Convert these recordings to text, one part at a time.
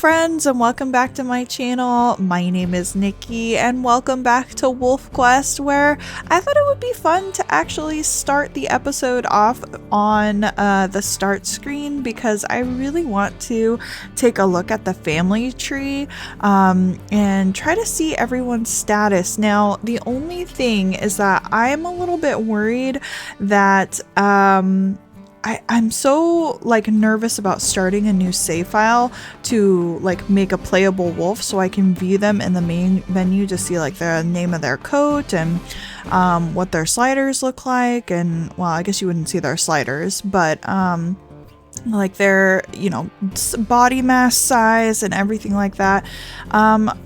friends, and welcome back to my channel. My name is Nikki and welcome back to Wolfquest, where I thought it would be fun to actually start the episode off on the start screen because I really want to take a look at the family tree and try to see everyone's status. Now, the only thing is that I'm a little bit worried that I'm so nervous about starting a new save file to make a playable wolf so I can view them in the main menu to see the name of their coat and what their sliders look like, and well, I guess you wouldn't see their sliders, but their body mass size and everything like that.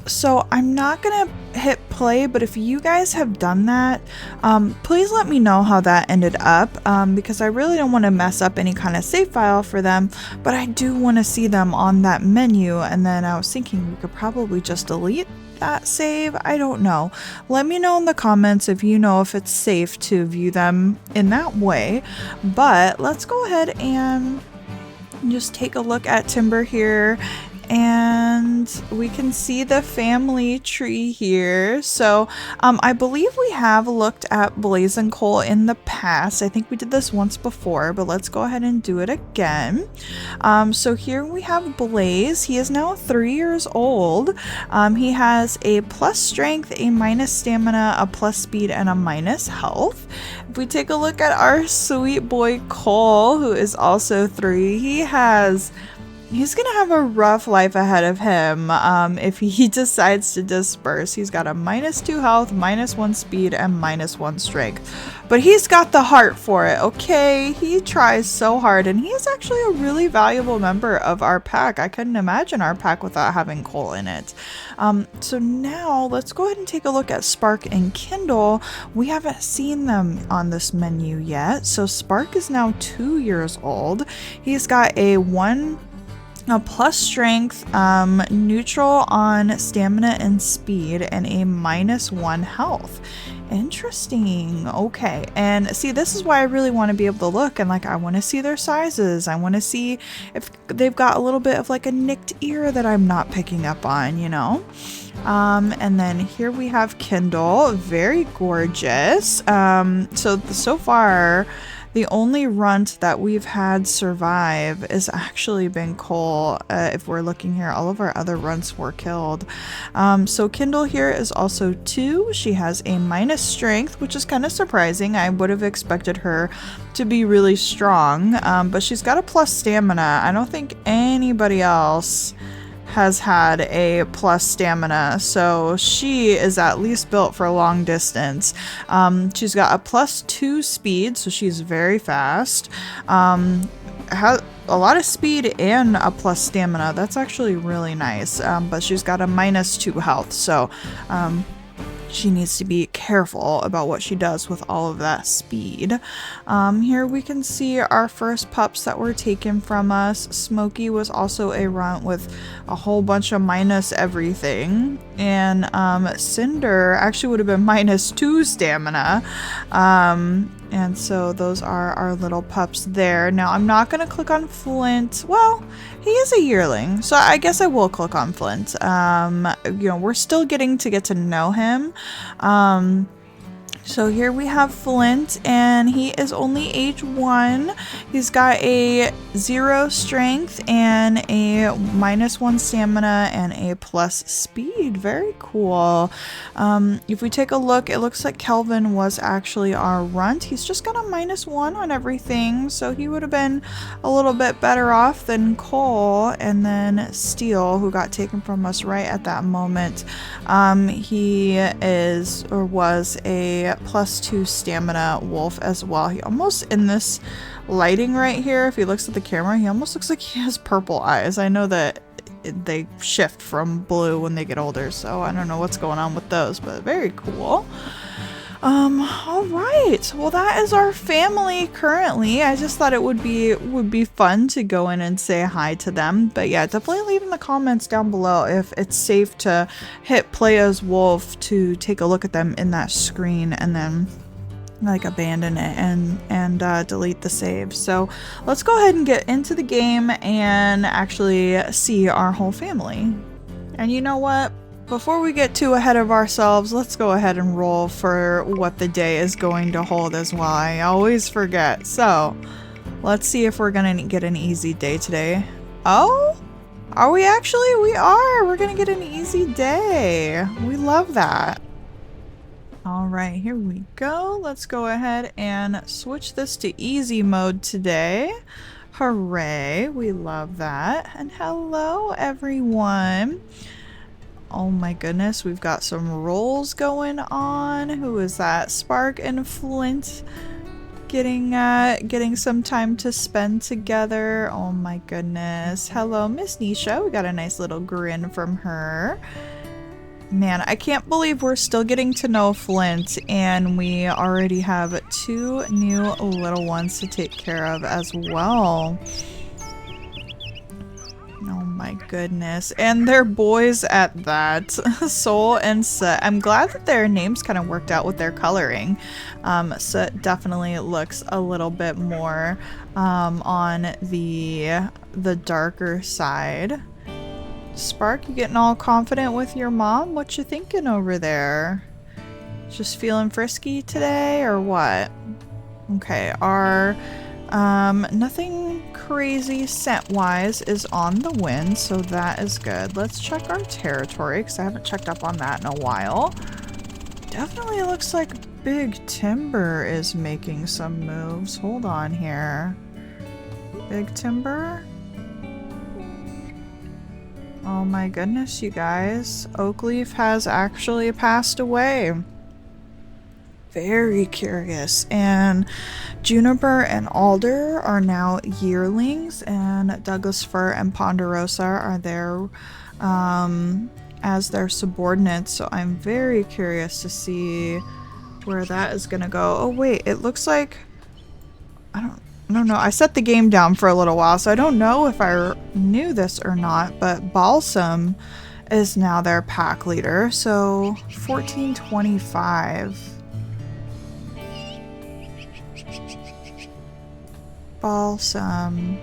So I'm not gonna hit play, but if you guys have done that, please let me know how that ended up, because I really don't want to mess up any kind of save file for them, but I do want to see them on that menu. And then I was thinking we could probably just delete that save. I don't know. Let me know in the comments if you know if it's safe to view them in that way. But let's go ahead and just take a look at Timber here, and we can see the family tree here. So I believe we have looked at Blazing Coal in the past. I think we did this once before, but let's go ahead and do it again. So here we have Blaze. He is now 3 years old. He has a plus strength, a minus stamina, a plus speed, and a minus health. If we take a look at our sweet boy Cole, who is also 3, he's gonna have a rough life ahead of him if he decides to disperse. He's got a -2 health, -1 speed, and -1 strength. But he's got the heart for it, okay? He tries so hard, and he is actually a really valuable member of our pack. I couldn't imagine our pack without having Cole in it. So now let's go ahead and take a look at Spark and Kindle. We haven't seen them on this menu yet. So Spark is now 2 years old. He's got a plus strength, neutral on stamina and speed, and a -1 health. Interesting. Okay, and see, this is why I really want to be able to look, and I want to see their sizes. I want to see if they've got a little bit of a nicked ear that I'm not picking up on, you know. And then here we have Kindle, very gorgeous. So far the only runt that we've had survive has actually been Cole. If we're looking here, all of our other runts were killed. So Kindle here is also 2. She has a minus strength, which is kind of surprising. I would have expected her to be really strong, but she's got a plus stamina. I don't think anybody else has had a plus stamina, so she is at least built for long distance. She's got a +2 speed, so she's very fast. Has a lot of speed and a plus stamina. That's actually really nice. But she's got a -2 health, so she needs to be careful about what she does with all of that speed. Here we can see our first pups that were taken from us. Smokey was also a runt with a whole bunch of minus everything. And Cinder actually would have been -2 stamina. And so those are our little pups there. Now I'm not going to click on Flint. Well, he is a yearling, so I guess I will click on Flint. We're still getting to know him. So here we have Flint, and he is only age 1. He's got a 0 strength and a -1 stamina and a plus speed. Very cool. If we take a look, it looks like Kelvin was actually our runt. He's just got a -1 on everything, so he would have been a little bit better off than Cole. And then Steel, who got taken from us right at that moment, he is or was a +2 stamina wolf as well. He almost, in this lighting right here, if he looks at the camera, he almost looks like he has purple eyes. I know that they shift from blue when they get older, so I don't know what's going on with those, but very cool. All right, well, that is our family currently. I just thought it would be fun to go in and say hi to them. But yeah, definitely leave in the comments down below if it's safe to hit play as wolf to take a look at them in that screen and then like abandon it and delete the save. So let's go ahead and get into the game and actually see our whole family. And you know what? Before we get too ahead of ourselves, let's go ahead and roll for what the day is going to hold as well. I always forget. So let's see if we're gonna get an easy day today. Oh, are we actually? We are. We're gonna get an easy day. We love that. All right, here we go. Let's go ahead and switch this to easy mode today. Hooray, we love that. And hello, everyone. Oh my goodness, we've got some rolls going on. Who is that? Spark and Flint getting some time to spend together. Oh my goodness. Hello, Miss Nisha. We got a nice little grin from her. Man, I can't believe we're still getting to know Flint, and we already have 2 new little ones to take care of as well. Oh my goodness. And they're boys at that. Soul and Soot. I'm glad that their names kind of worked out with their coloring. Soot definitely looks a little bit more on the darker side. Spark, you getting all confident with your mom? What you thinking over there? Just feeling frisky today or what? Okay, our nothing crazy scent-wise is on the wind, so that is good. Let's check our territory because I haven't checked up on that in a while. Definitely looks like Big Timber is making some moves. Hold on here. Big Timber? Oh my goodness, you guys. Oakleaf has actually passed away. Very curious. And Juniper and Alder are now yearlings, and Douglas Fir and Ponderosa are there as their subordinates. So I'm very curious to see where that is gonna go. Oh wait, it looks like I don't know. I set the game down for a little while, so I don't know if I knew this or not, but Balsam is now their pack leader. So 1425. Balsam.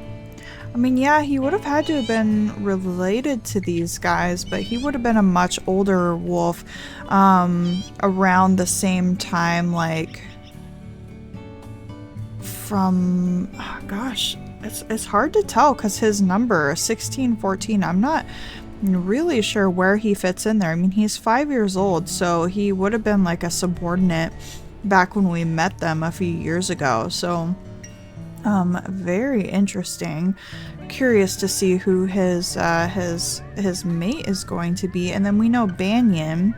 I mean, yeah, he would have had to have been related to these guys, but he would have been a much older wolf around the same time, like from, oh gosh, it's hard to tell because his number 1614, I'm not really sure where he fits in there. I mean, he's 5 years old, so he would have been like a subordinate back when we met them a few years ago. So very interesting. Curious to see who his mate is going to be. And then we know Banyan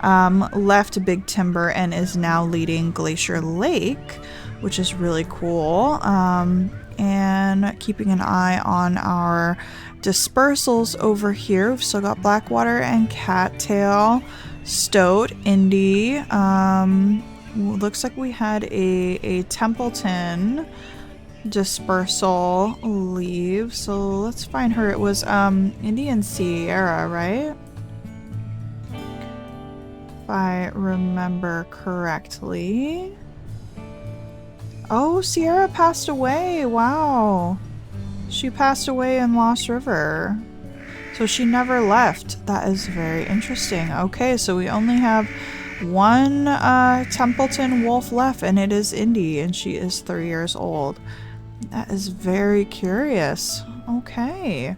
left Big Timber and is now leading Glacier Lake, which is really cool. And keeping an eye on our dispersals over here. We've still got Blackwater and Cattail, Stoat, Indy. Looks like we had a Templeton dispersal leave. So let's find her. It was Indy and Sierra, right? If I remember correctly. Oh, Sierra passed away. Wow. She passed away in Lost River. So she never left. That is very interesting. Okay, so we only have one Templeton wolf left, and it is Indy, and she is 3 years old. That is very curious. Okay.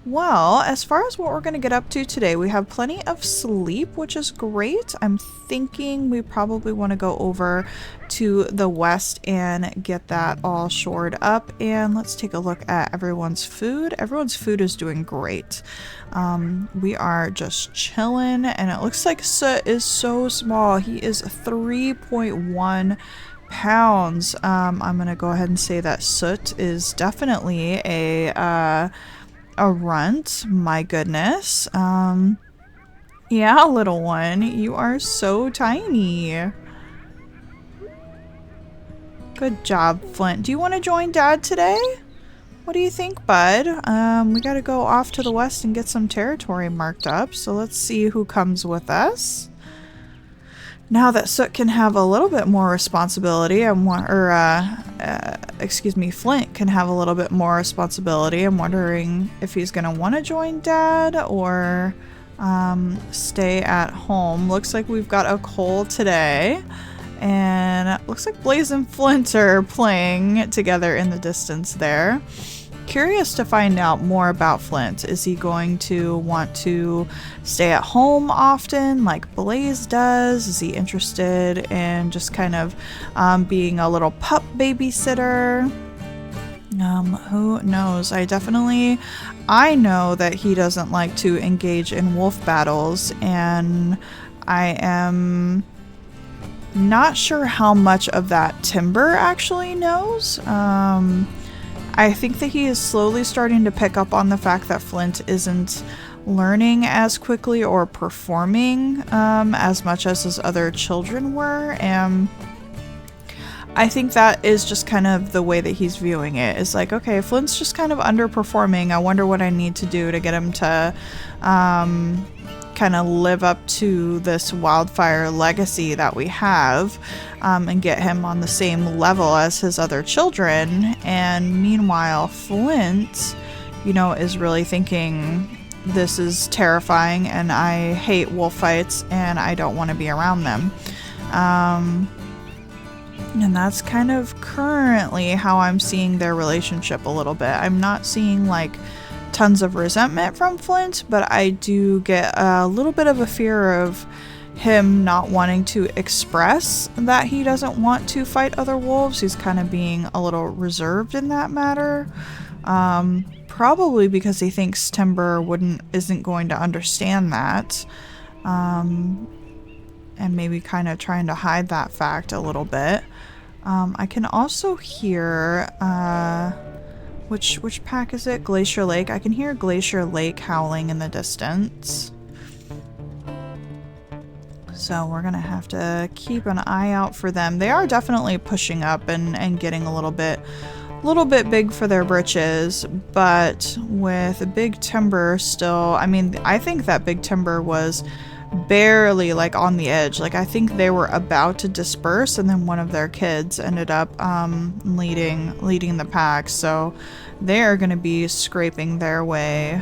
Well, as far as what we're going to get up to today, we have plenty of sleep, which is great. I'm thinking we probably want to go over to the west and get that all shored up. And let's take a look at everyone's food. Everyone's food is doing great. We are just chilling, and it looks like Soot is so small. He is 3.1 pounds. I'm going to go ahead and say that Soot is definitely a runt. My goodness. Yeah, little one, you are so tiny. Good job, Flint. Do you want to join Dad today? What do you think, bud? We gotta go off to the west and get some territory marked up, so let's see who comes with us. Now that Soot can have a little bit more responsibility, Flint can have a little bit more responsibility. I'm wondering if he's gonna want to join Dad or stay at home. Looks like we've got a Cole today, and it looks like Blaze and Flint are playing together in the distance there. Curious to find out more about Flint. Is he going to want to stay at home often like Blaze does? Is he interested in just kind of being a little pup babysitter? Who knows? I know that he doesn't like to engage in wolf battles, and I am not sure how much of that Timber actually knows. I think that he is slowly starting to pick up on the fact that Flint isn't learning as quickly or performing as much as his other children were, and I think that is just kind of the way that he's viewing it. It's like, okay, Flint's just kind of underperforming. I wonder what I need to do to get him to kind of live up to this Wildfire legacy that we have, and get him on the same level as his other children. And meanwhile, Flint, is really thinking, this is terrifying and I hate wolf fights and I don't want to be around them. And that's kind of currently how I'm seeing their relationship a little bit. I'm not seeing like tons of resentment from Flint, but I do get a little bit of a fear of him not wanting to express that he doesn't want to fight other wolves. He's kind of being a little reserved in that matter. Probably because he thinks Timber isn't going to understand that. And maybe kind of trying to hide that fact a little bit. I can also hear which pack is it? Glacier Lake. I can hear Glacier Lake howling in the distance. So we're gonna have to keep an eye out for them. They are definitely pushing up and getting a little bit big for their britches, but with Big Timber still, I think that Big Timber was barely like on the edge. Like I think they were about to disperse, and then one of their kids ended up leading the pack, so they are going to be scraping their way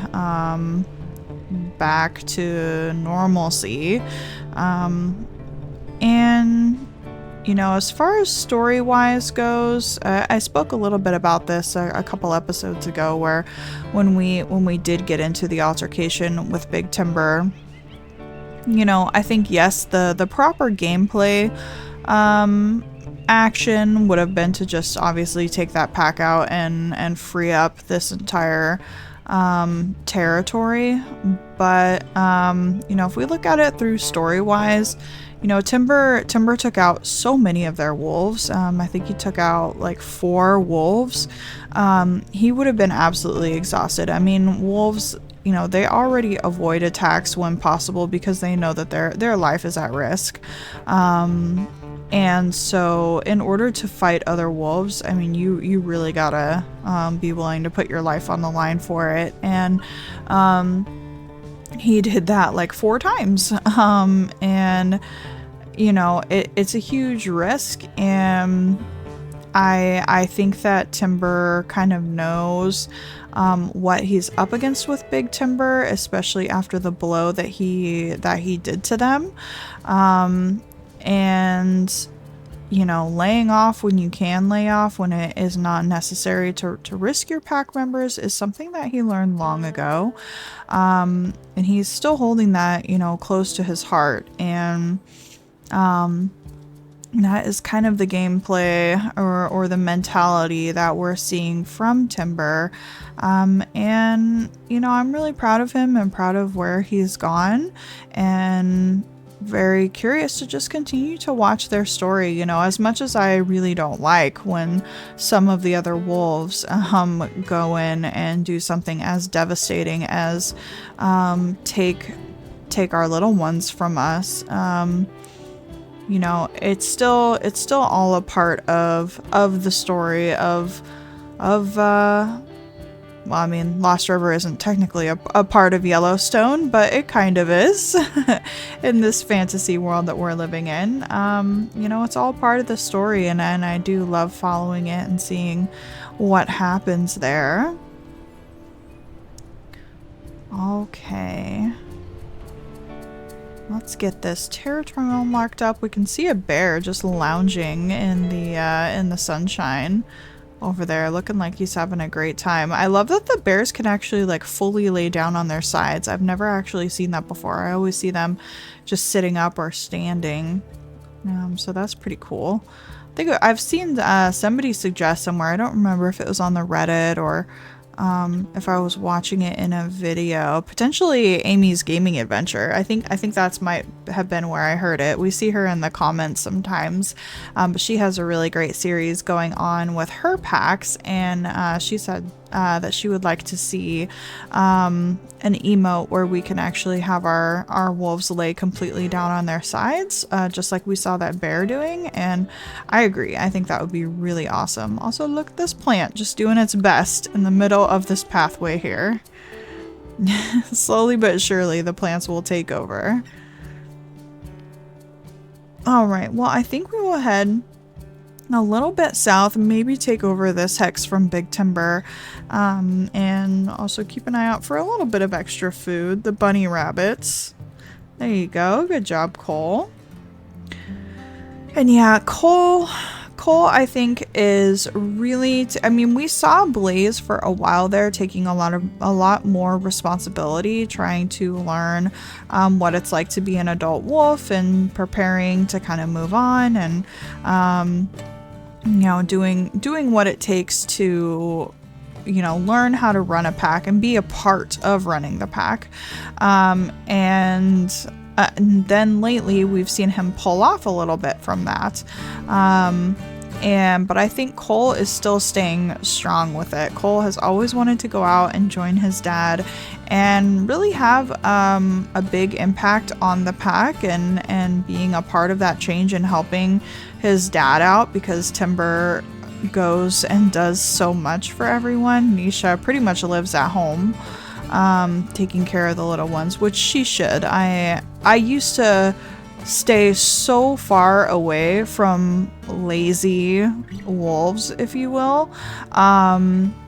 back to normalcy. And as far as story-wise goes, I spoke a little bit about this a couple episodes ago, where when we did get into the altercation with Big Timber, I think, yes, the proper gameplay action would have been to just obviously take that pack out and free up this entire territory. But, if we look at it through story-wise, Timber took out so many of their wolves. I think he took out like 4 wolves. He would have been absolutely exhausted. Wolves, they already avoid attacks when possible because they know that their life is at risk. And so in order to fight other wolves, you really gotta be willing to put your life on the line for it. And he did that like 4 times. And it's a huge risk, and I think that Timber kind of knows what he's up against with Big Timber, especially after the blow that he did to them. And laying off when you can lay off, when it is not necessary to risk your pack members, is something that he learned long ago. And he's still holding that, close to his heart. And that is kind of the gameplay or the mentality that we're seeing from Timber. And, I'm really proud of him and proud of where he's gone, and very curious to just continue to watch their story. As much as I really don't like when some of the other wolves go in and do something as devastating as take our little ones from us. It's still all a part of the story of well, I mean, Lost River isn't technically a part of Yellowstone, but it kind of is in this fantasy world that we're living in. You know, it's all part of the story, and I do love following it and seeing what happens there. Okay. Let's get this territory all marked up. We can see a bear just lounging in the sunshine over there, looking like he's having a great time. I love that the bears can actually like fully lay down on their sides. I've never actually seen that before. I always see them just sitting up or standing. So that's pretty cool. I think I've seen somebody suggest somewhere, I don't remember if it was on the Reddit or if I was watching it in a video, potentially Amy's Gaming Adventure. I think that's might have been where I heard it. We see her in the comments sometimes, but she has a really great series going on with her packs, and she said that she would like to see an emote where we can actually have our wolves lay completely down on their sides, just like we saw that bear doing, and I agree. I think that would be really awesome. Also, look at this plant just doing its best in the middle of this pathway here. Slowly but surely the plants will take over. Alright, well, I think we will head a little bit south, maybe take over this hex from Big Timber, and also keep an eye out for a little bit of extra food. The bunny rabbits. There you go. Good job, Cole. And yeah, Cole I think is really, I mean, we saw Blaze for a while there taking a lot more responsibility, trying to learn what it's like to be an adult wolf and preparing to kind of move on, and you know, doing what it takes to, you know, learn how to run a pack and be a part of running the pack. And then lately we've seen him pull off a little bit from that. But I think Cole is still staying strong with it. Cole has always wanted to go out and join his dad and really have a big impact on the pack, and being a part of that change and helping his dad out, because Timber goes and does so much for everyone. Nisha pretty much lives at home, taking care of the little ones, which she should. I used to stay so far away from lazy wolves, if you will,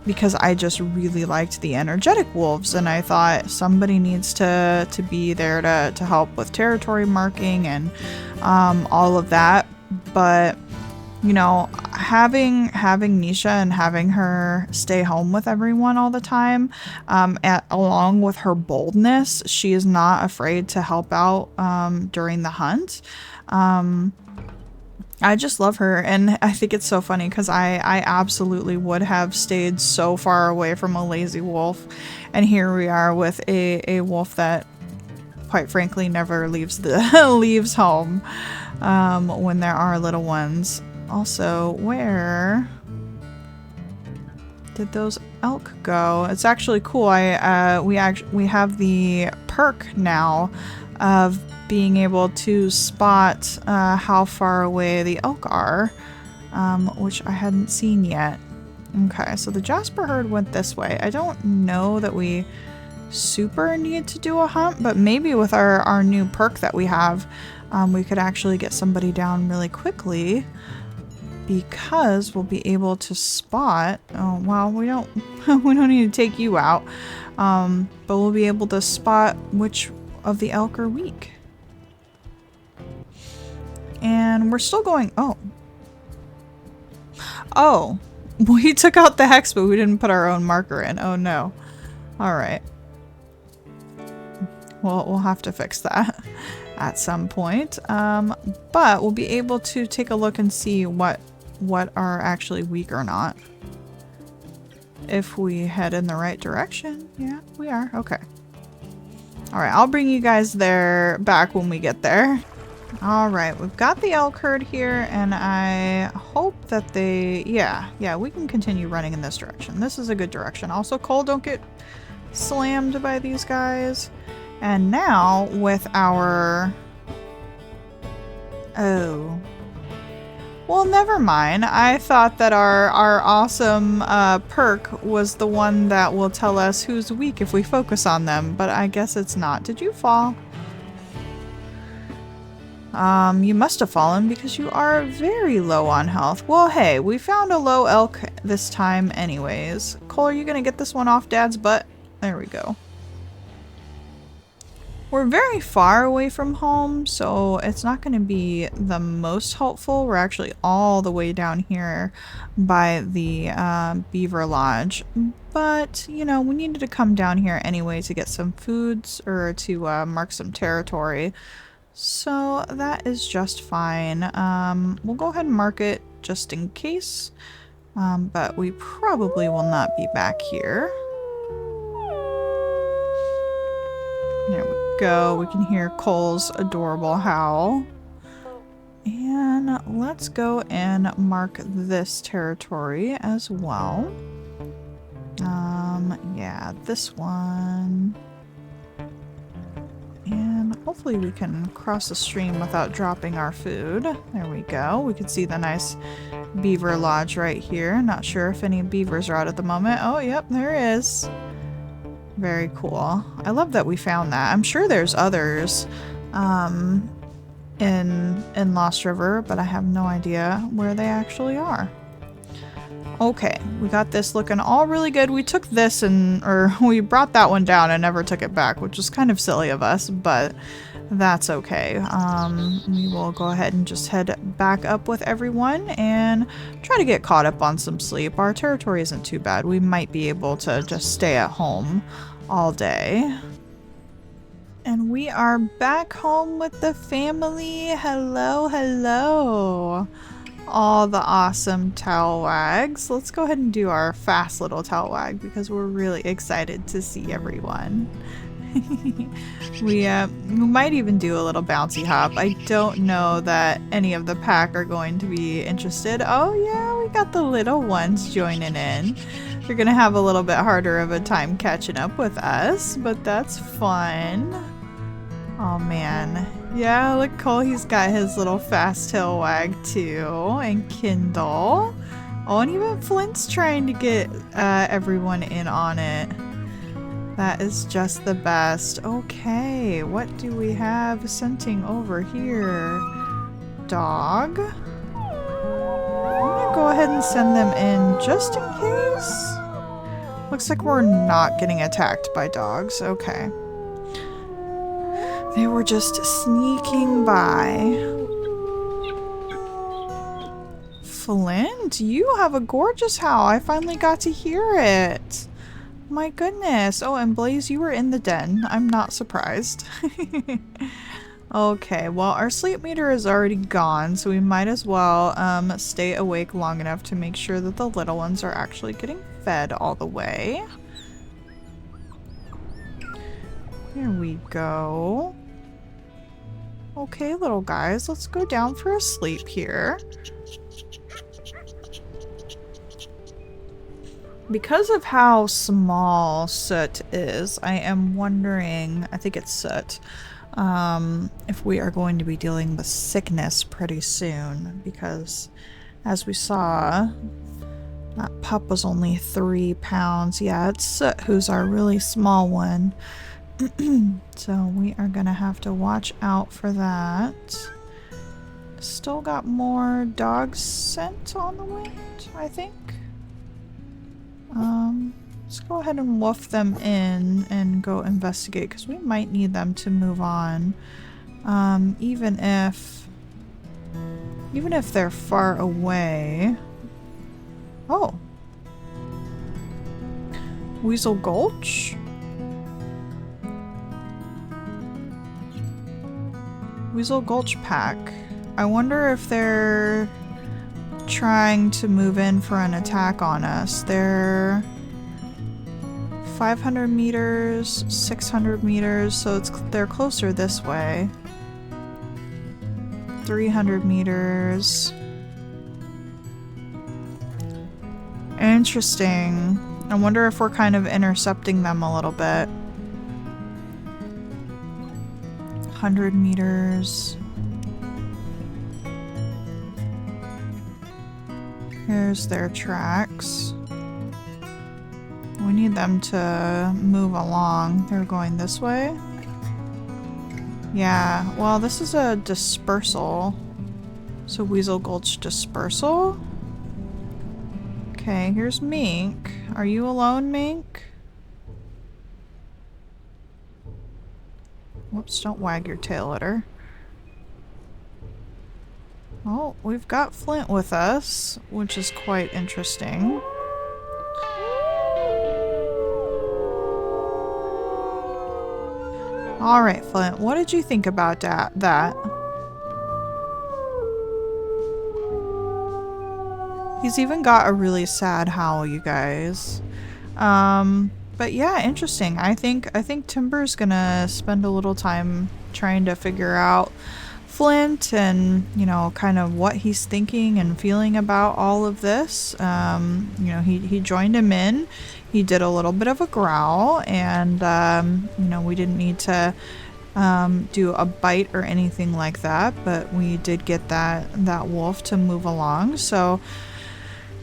because I just really liked the energetic wolves, and I thought somebody needs to be there to help with territory marking and all of that. But you know, having Nisha and having her stay home with everyone all the time, along with her boldness, she is not afraid to help out during the hunt. I just love her, and I think it's so funny because I absolutely would have stayed so far away from a lazy wolf, and here we are with a wolf that, quite frankly, never leaves leaves home when there are little ones. Also, where did those elk go? It's actually cool. We have the perk now of being able to spot how far away the elk are, which I hadn't seen yet. Okay, so the Jasper herd went this way. I don't know that we super need to do a hunt, but maybe with our new perk that we have, we could actually get somebody down really quickly, because we'll be able to spot, oh well, we don't need to take you out, but we'll be able to spot which of the elk are weak. And we're still going, oh, we took out the hex, but we didn't put our own marker in. Oh no. All right. Well, we'll have to fix that at some point. But we'll be able to take a look and see what are actually weak or not. If we head in the right direction. Yeah, we are. Okay. All right, I'll bring you guys back when we get there. All right, we've got the elk herd here, and I hope that yeah, we can continue running in this direction. This is a good direction. Also, Cole, don't get slammed by these guys. And now with our, Well, never mind. I thought that our awesome perk was the one that will tell us who's weak if we focus on them, but I guess it's not. Did you fall? You must have fallen because you are very low on health. Well, hey, we found a low elk this time anyways. Cole, are you gonna get this one off Dad's butt? There we go. We're very far away from home, so it's not going to be the most helpful. We're actually all the way down here by the beaver lodge. But, you know, we needed to come down here anyway to get some foods or to mark some territory. So that is just fine. We'll go ahead and mark it just in case. But we probably will not be back here. There we go. We can hear Cole's adorable howl. And let's go and mark this territory as well. Yeah, this one. And hopefully we can cross the stream without dropping our food. There we go. We can see the nice beaver lodge right here. Not sure if any beavers are out at the moment. Oh, yep, there is. Very cool. I love that we found that. I'm sure there's others in Lost River, but I have no idea where they actually are. Okay, we got this looking all really good. We took this or we brought that one down and never took it back, which was kind of silly of us, but that's okay. We will go ahead and just head back up with everyone and try to get caught up on some sleep. Our territory isn't too bad. We might be able to just stay at home all day. And we are back home with the family. Hello, hello. All the awesome towel wags. Let's go ahead and do our fast little towel wag because we're really excited to see everyone. We might even do a little bouncy hop. I don't know that any of the pack are going to be interested. Oh yeah, we got the little ones joining in. They're gonna have a little bit harder of a time catching up with us, but that's fun. Oh man. Yeah, look, Cole, he's got his little fast tail wag too, and Kindle. Oh, and even Flint's trying to get everyone in on it. That is just the best. Okay, what do we have scenting over here? Dog. I'm gonna go ahead and send them in just in case. Looks like we're not getting attacked by dogs. Okay. They were just sneaking by. Flint, you have a gorgeous howl. I finally got to hear it. My goodness. Oh, and Blaze, you were in the den. I'm not surprised. Okay, well, our sleep meter is already gone, so we might as well stay awake long enough to make sure that the little ones are actually getting fed all the way. Here we go. Okay, little guys, let's go down for a sleep here. Because of how small Soot is, I am wondering, I think it's Soot, if we are going to be dealing with sickness pretty soon, because as we saw, that pup was only 3 pounds. Yeah, it's Soot who's our really small one. So we are gonna have to watch out for that. Still got more dog scent on the wind, I think. Let's go ahead and woof them in and go investigate because we might need them to move on. Even if they're far away. Oh. Weasel Gulch? Weasel Gulch Pack. I wonder if they're trying to move in for an attack on us. They're 500 meters, 600 meters, so they're closer this way. 300 meters. Interesting. I wonder if we're kind of intercepting them a little bit. 100 meters. Here's their tracks. We need them to move along. They're going this way. Yeah, well, this is a dispersal. So Weasel Gulch dispersal. Okay, here's Mink. Are you alone, Mink? Whoops, don't wag your tail at her. Oh, we've got Flint with us, which is quite interesting. Alright, Flint, what did you think about that? He's even got a really sad howl, you guys. But yeah, interesting. I think Timber's gonna spend a little time trying to figure out Flint and, you know, kind of what he's thinking and feeling about all of this. You know, he joined him in. He did a little bit of a growl, and you know, we didn't need to do a bite or anything like that, but we did get that wolf to move along. So,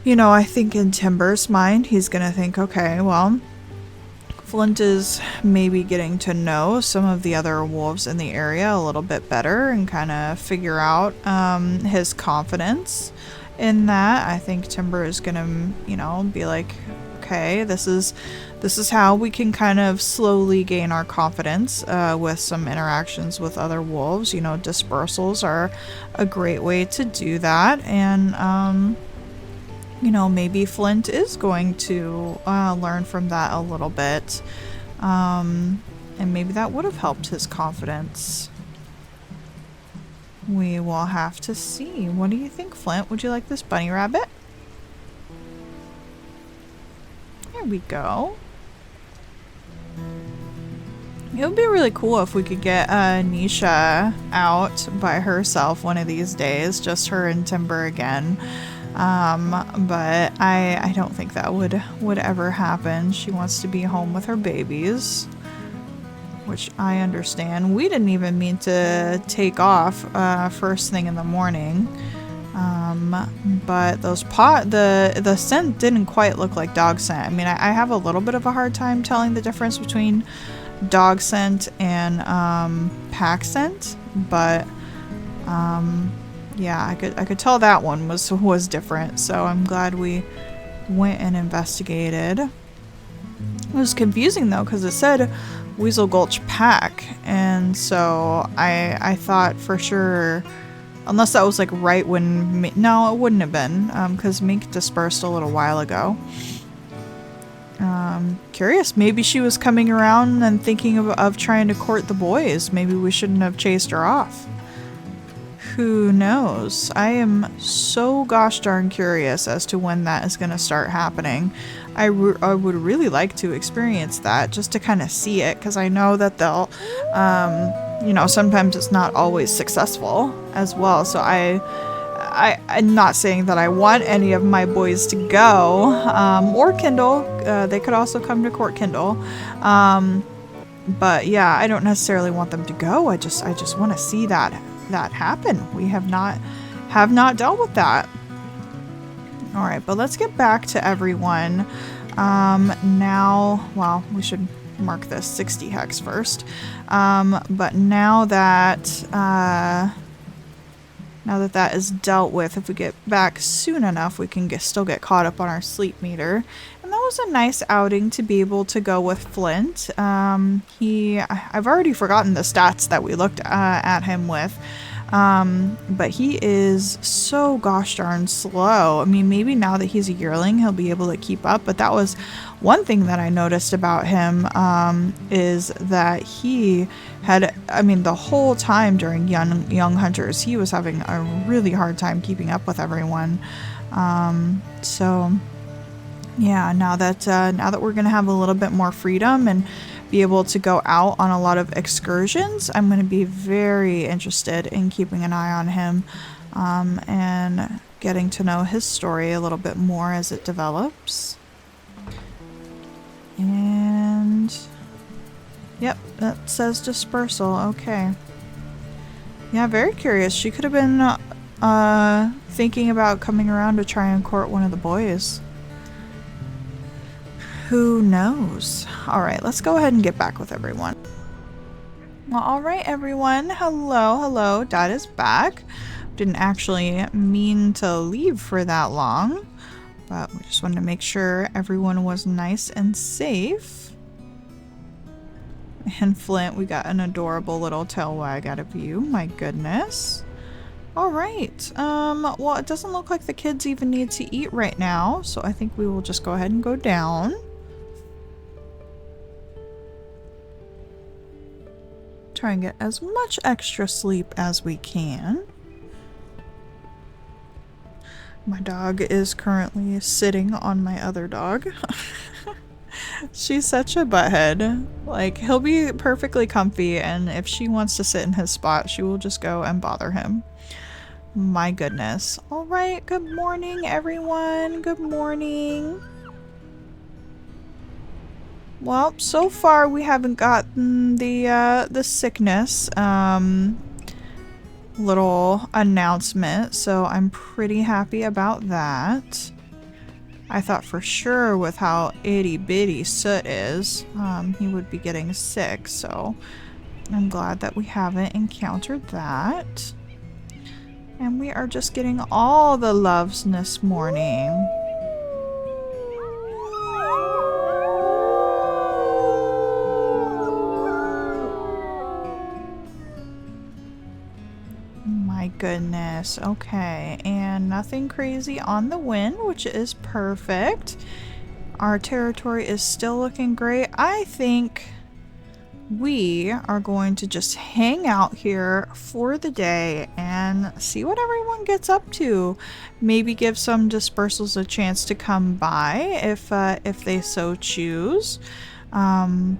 you know, I think in Timber's mind, he's gonna think, okay, well, Flint is maybe getting to know some of the other wolves in the area a little bit better and kind of figure out his confidence in that. I think Timber is gonna, you know, be like, okay, this is how we can kind of slowly gain our confidence with some interactions with other wolves. You know, dispersals are a great way to do that, and you know, maybe Flint is going to learn from that a little bit. And maybe that would have helped his confidence. We will have to see. What do you think, Flint? Would you like this bunny rabbit? There we go. It would be really cool if we could get Nisha out by herself one of these days. Just her and Timber again. But I don't think that would ever happen. She wants to be home with her babies, which I understand. We didn't even mean to take off first thing in the morning, but the scent didn't quite look like dog scent. I mean, I have a little bit of a hard time telling the difference between dog scent and pack scent, but yeah, I could tell that one was different, so I'm glad we went and investigated. It was confusing though, because it said Weasel Gulch Pack, and so I thought for sure, unless that was like right when no, it wouldn't have been, because Mink dispersed a little while ago. Curious, maybe she was coming around and thinking of trying to court the boys. Maybe we shouldn't have chased her off. Who knows? I am so gosh darn curious as to when that is going to start happening. I would really like to experience that, just to kind of see it, because I know that they'll, you know, sometimes it's not always successful as well. So I'm not saying that I want any of my boys to go, or Kindle. They could also come to court Kindle. But yeah, I don't necessarily want them to go. I just want to see that happen. We have not dealt with that. All right, but let's get back to everyone. Now, well, we should mark this 60 hex first. But now that that is dealt with, if we get back soon enough, we can still get caught up on our sleep meter. And that was a nice outing to be able to go with Flint. I've already forgotten the stats that we looked at him with. But he is so gosh darn slow. I mean, maybe now that he's a yearling, he'll be able to keep up. But that was one thing that I noticed about him, is that he had, I mean, the whole time during young hunters, he was having a really hard time keeping up with everyone. So yeah, now that we're gonna have a little bit more freedom and be able to go out on a lot of excursions, I'm going to be very interested in keeping an eye on him, and getting to know his story a little bit more as it develops. And yep, that says dispersal. Okay. Yeah, very curious. She could have been thinking about coming around to try and court one of the boys. Who knows? Alright, let's go ahead and get back with everyone. Well, alright everyone. Hello, hello. Dad is back. Didn't actually mean to leave for that long, but we just wanted to make sure everyone was nice and safe. And Flint, we got an adorable little tail wag out of you. My goodness. Alright, well, it doesn't look like the kids even need to eat right now, so I think we will just go ahead and go down. Try and get as much extra sleep as we can. My dog is currently sitting on my other dog. She's such a butthead. Like, he'll be perfectly comfy, and if she wants to sit in his spot, she will just go and bother him. My goodness. Alright, good morning, everyone. Good morning. Well, so far we haven't gotten the sickness, little announcement, so I'm pretty happy about that. I thought for sure with how itty bitty Soot is, he would be getting sick, so I'm glad that we haven't encountered that. And we are just getting all the loves this morning. Goodness. Okay, and nothing crazy on the wind, which is perfect. Our territory is still looking great. I think we are going to just hang out here for the day and see what everyone gets up to. Maybe give some dispersals a chance to come by if they so choose. And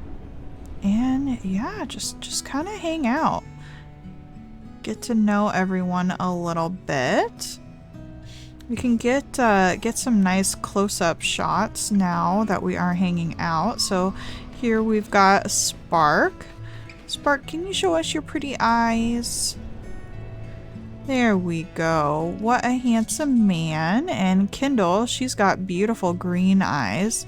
yeah, just kind of hang out. Get to know everyone a little bit. We can get some nice close-up shots now that we are hanging out. So here we've got Spark. Spark, can you show us your pretty eyes? There we go. What a handsome man. And Kindle, she's got beautiful green eyes.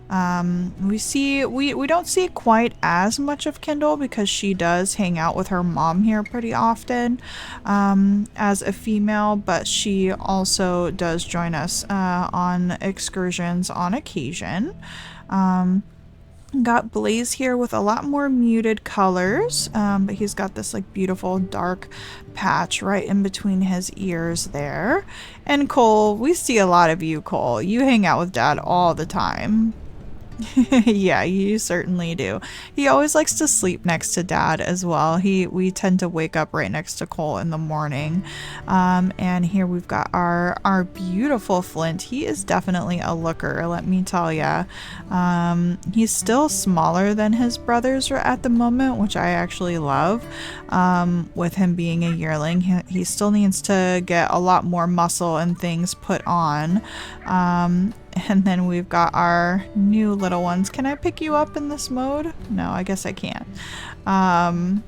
We don't see quite as much of Kindle because she does hang out with her mom here pretty often, as a female, but she also does join us, on excursions on occasion. Got Blaze here with a lot more muted colors, but he's got this like beautiful dark patch right in between his ears there. And Cole, we see a lot of you, Cole. You hang out with Dad all the time. Yeah, you certainly do. He always likes to sleep next to Dad as well. We tend to wake up right next to Cole in the morning. And here we've got our beautiful Flint. He is definitely a looker, let me tell ya. He's still smaller than his brothers are at the moment, which I actually love. With him being a yearling, he still needs to get a lot more muscle and things put on. And then we've got our new little ones. Can I pick you up in this mode? No, I guess I can't. I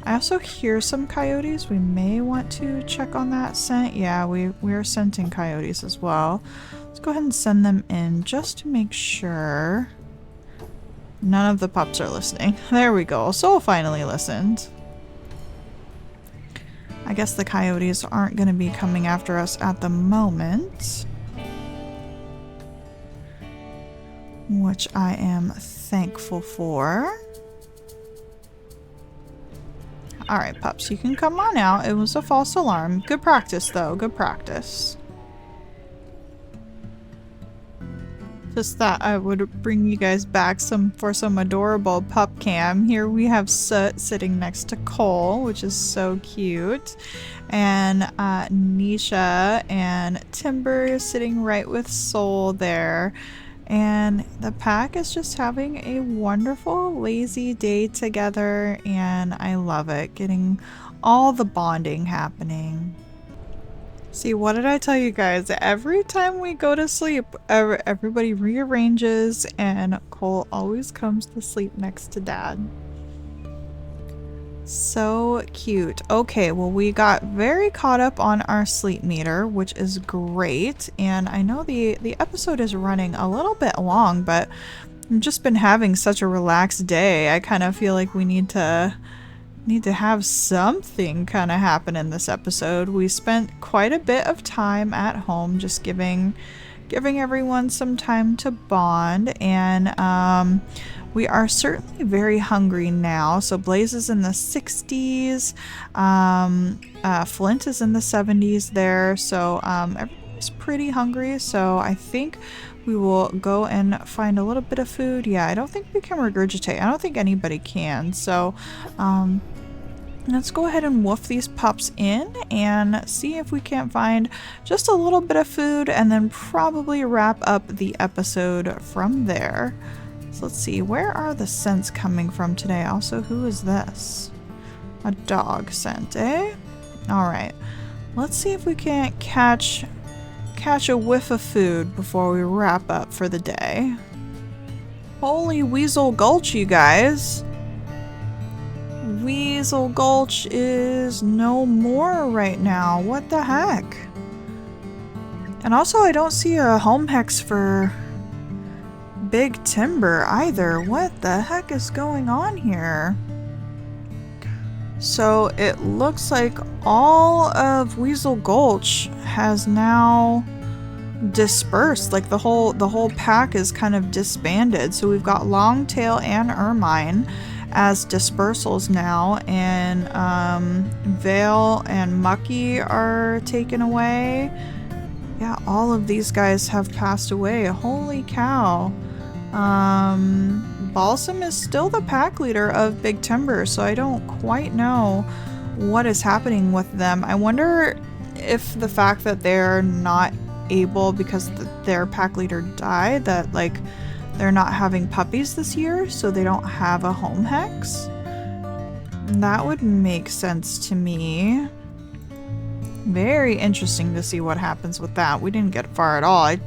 also hear some coyotes. We may want to check on that scent. Yeah, we're scenting coyotes as well. Let's go ahead and send them in just to make sure. None of the pups are listening. There we go. Soul finally listened. I guess the coyotes aren't going to be coming after us at the moment, which I am thankful for. Alright, pups, you can come on out. It was a false alarm. Good practice, though. Good practice. Just thought I would bring you guys back for some adorable pup cam. Here we have Soot sitting next to Cole, which is so cute. And Nisha and Timber sitting right with Soul there. And the pack is just having a wonderful, lazy day together, and I love it. Getting all the bonding happening. See, what did I tell you guys? Every time we go to sleep, everybody rearranges, and Cole always comes to sleep next to Dad. So cute. Okay, well, we got very caught up on our sleep meter, which is great. And I know the episode is running a little bit long, but I've just been having such a relaxed day. I kind of feel like we need to have something kind of happen in this episode. We spent quite a bit of time at home just giving everyone some time to bond, and we are certainly very hungry now. So Blaze is in the 60s, Flint is in the 70s there, so everybody's pretty hungry. So I think we will go and find a little bit of food. Yeah, I don't think we can regurgitate. I don't think anybody can. So let's go ahead and wolf these pups in and see if we can't find just a little bit of food, and then probably wrap up the episode from there. So let's see, where are the scents coming from today? Also, who is this? A dog scent, eh? Alright, let's see if we can't catch a whiff of food before we wrap up for the day. Holy Weasel Gulch, you guys! Weasel Gulch is no more right now. What the heck? And also, I don't see a home hex for Big Timber either. What the heck is going on here? So it looks like all of Weasel Gulch has now dispersed. Like the whole pack is kind of disbanded. So we've got Longtail and Ermine as dispersals now, and Vale and Mucky are taken away. Yeah, all of these guys have passed away. Holy cow. Balsam is still the pack leader of Big Timber, so I don't quite know what is happening with them. I wonder if the fact that they're not able, because their pack leader died, that like they're not having puppies this year, so they don't have a home hex. That would make sense to me. Very interesting to see what happens with that. We didn't get far at all. I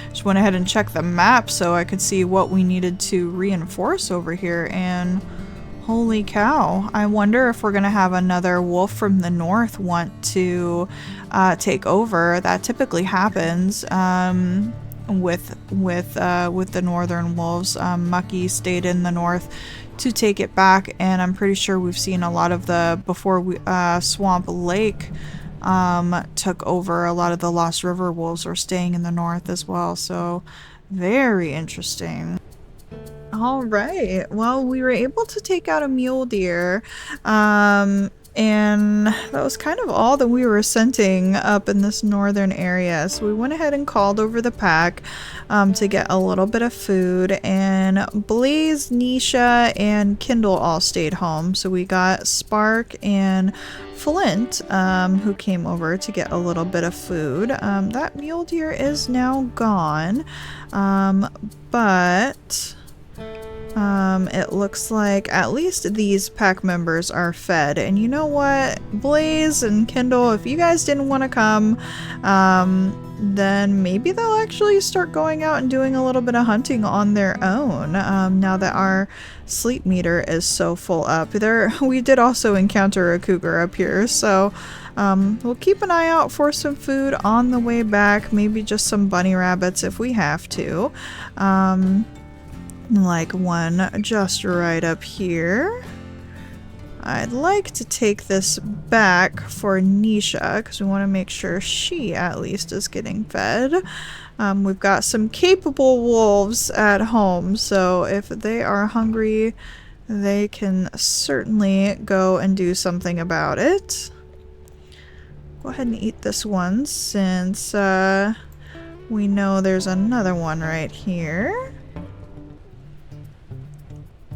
just went ahead and checked the map so I could see what we needed to reinforce over here, and holy cow. I wonder if we're gonna have another wolf from the north want to take over. That typically happens with the northern wolves. Mucky stayed in the north to take it back, and I'm pretty sure we've seen a lot of Swamp Lake took over. A lot of the Lost River wolves are staying in the north as well, so very interesting. All right, well, we were able to take out a mule deer, and that was kind of all that we were scenting up in this northern area. So we went ahead and called over the pack to get a little bit of food, and Blaze, Nisha, and Kindle all stayed home. So we got Spark and Flint, who came over to get a little bit of food. That mule deer is now gone, but it looks like at least these pack members are fed. And you know what, Blaze and Kindle, if you guys didn't want to come, then maybe they'll actually start going out and doing a little bit of hunting on their own, now that our sleep meter is so full up. We did also encounter a cougar up here, so we'll keep an eye out for some food on the way back, maybe just some bunny rabbits if we have to. Like one just right up here. I'd like to take this back for Nisha because we want to make sure she at least is getting fed. We've got some capable wolves at home, so if they are hungry, they can certainly go and do something about it. Go ahead and eat this one since we know there's another one right here.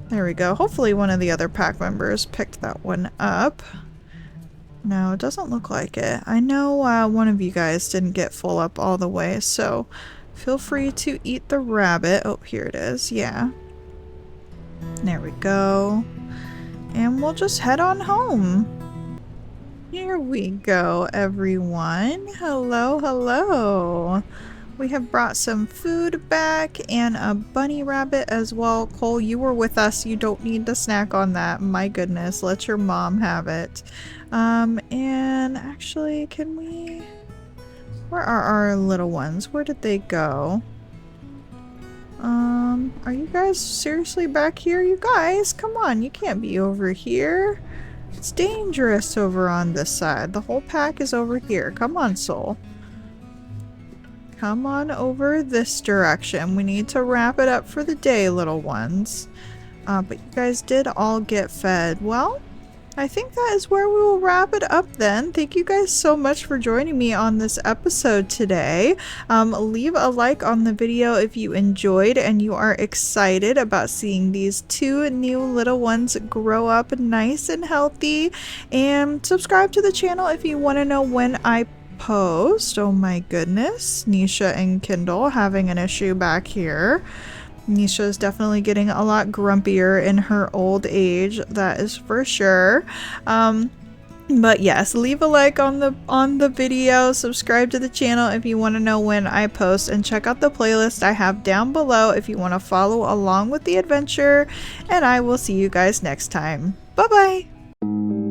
There we go. Hopefully one of the other pack members picked that one up. No, it doesn't look like it. I know one of you guys didn't get full up all the way, so feel free to eat the rabbit. Oh, here it is. Yeah. There we go. And we'll just head on home. Here we go, everyone. Hello, hello. We have brought some food back and a bunny rabbit as well. Cole, you were with us. You don't need to snack on that. My goodness, let your mom have it. And actually, can we... Where are our little ones? Where did they go? Are you guys seriously back here? You guys, come on, you can't be over here. It's dangerous over on this side. The whole pack is over here. Come on, Soul. Come on over this direction. We need to wrap it up for the day, little ones. But you guys did all get fed. Well, I think that is where we will wrap it up then. Thank you guys so much for joining me on this episode today. Leave a like on the video if you enjoyed and you are excited about seeing these two new little ones grow up nice and healthy. And subscribe to the channel if you want to know when I post. Oh my goodness, Nisha and Kindle having an issue back here. Nisha is definitely getting a lot grumpier in her old age, that is for sure. But yes, leave a like on the video, subscribe to the channel if you want to know when I post, and check out the playlist I have down below if you want to follow along with the adventure, and I will see you guys next time. Bye bye!